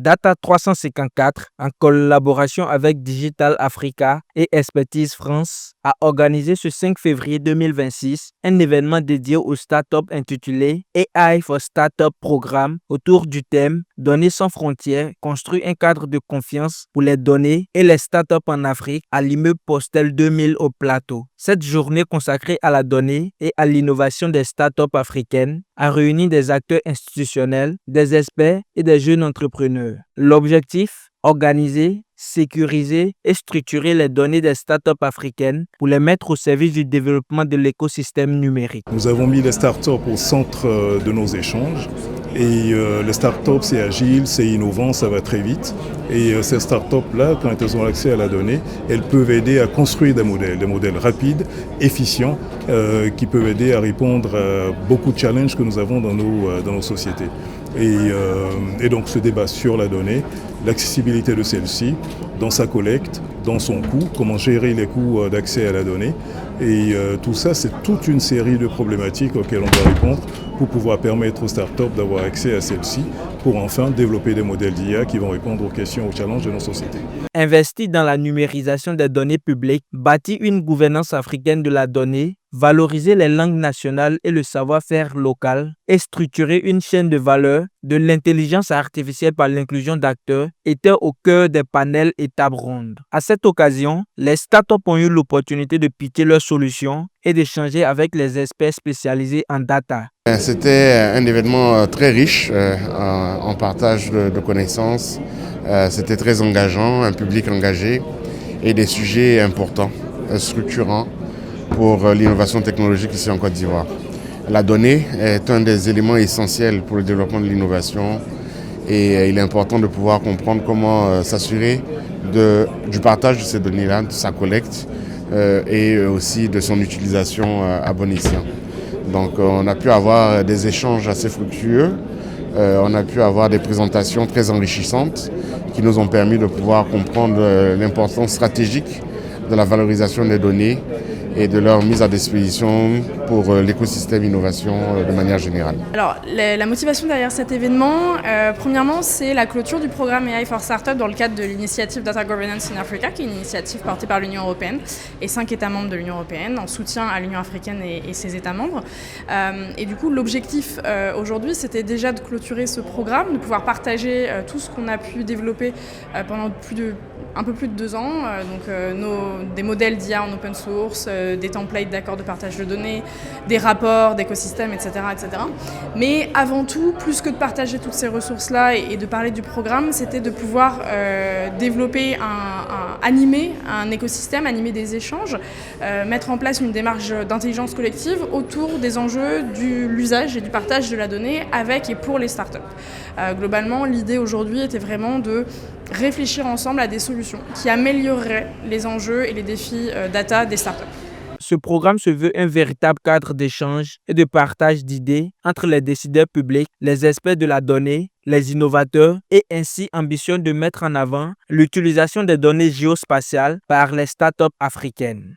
Data 354, en collaboration avec Digital Africa et Expertise France, a organisé ce 5 février 2026 un événement dédié aux startups intitulé AI for Startup Programme autour du thème Données sans frontières, construire un cadre de confiance pour les données et les startups en Afrique à l'immeuble Postel 2000 au Plateau. Cette journée consacrée à la donnée et à l'innovation des startups africaines a réuni des acteurs institutionnels, des experts et des jeunes entrepreneurs. L'objectif, organiser, sécuriser et structurer les données des startups africaines pour les mettre au service du développement de l'écosystème numérique. Nous avons mis les startups au centre de nos échanges. Et les startups, c'est agile, c'est innovant, ça va très vite. Et ces startups-là, quand elles ont accès à la donnée, elles peuvent aider à construire des modèles rapides, efficients, qui peuvent aider à répondre à beaucoup de challenges que nous avons dans nos sociétés. Et donc ce débat sur la donnée, l'accessibilité de celle-ci, dans sa collecte, dans son coût, comment gérer les coûts d'accès à la donnée. Et tout ça, c'est toute une série de problématiques auxquelles on doit répondre pour pouvoir permettre aux startups d'avoir accès à celle-ci pour enfin développer des modèles d'IA qui vont répondre aux questions, aux challenges de nos sociétés. Investir dans la numérisation des données publiques, bâtir une gouvernance africaine de la donnée, valoriser les langues nationales et le savoir-faire local et structurer une chaîne de valeur de l'intelligence artificielle par l'inclusion d'acteurs étaient au cœur des panels et tables rondes. À cette occasion, les startups ont eu l'opportunité de pitcher leurs solutions et d'échanger avec les experts spécialisés en data. C'était un événement très riche en partage de connaissances. C'était très engageant, un public engagé et des sujets importants, structurants pour l'innovation technologique ici en Côte d'Ivoire. La donnée est un des éléments essentiels pour le développement de l'innovation et il est important de pouvoir comprendre comment s'assurer du partage de ces données-là, de sa collecte et aussi de son utilisation à bon escient. Donc on a pu avoir des échanges assez fructueux, on a pu avoir des présentations très enrichissantes qui nous ont permis de pouvoir comprendre l'importance stratégique de la valorisation des données et de leur mise à disposition pour l'écosystème innovation de manière générale. Alors, la motivation derrière cet événement, premièrement, c'est la clôture du programme AI for Startup dans le cadre de l'initiative Data Governance in Africa, qui est une initiative portée par l'Union européenne et 5 États membres de l'Union européenne en soutien à l'Union africaine et ses États membres. Et du coup, l'objectif aujourd'hui, c'était déjà de clôturer ce programme, de pouvoir partager tout ce qu'on a pu développer pendant un peu plus de 2 ans, des modèles d'IA en open source, des templates d'accords de partage de données, des rapports d'écosystèmes, etc., etc. Mais avant tout, plus que de partager toutes ces ressources-là et de parler du programme, c'était de pouvoir développer, animer un écosystème, animer des échanges, mettre en place une démarche d'intelligence collective autour des enjeux de l'usage et du partage de la donnée avec et pour les startups. Globalement, l'idée aujourd'hui était vraiment de réfléchir ensemble à des solutions qui amélioreraient les enjeux et les défis data des startups. Ce programme se veut un véritable cadre d'échange et de partage d'idées entre les décideurs publics, les experts de la donnée, les innovateurs et ainsi ambitionne de mettre en avant l'utilisation des données géospatiales par les startups africaines.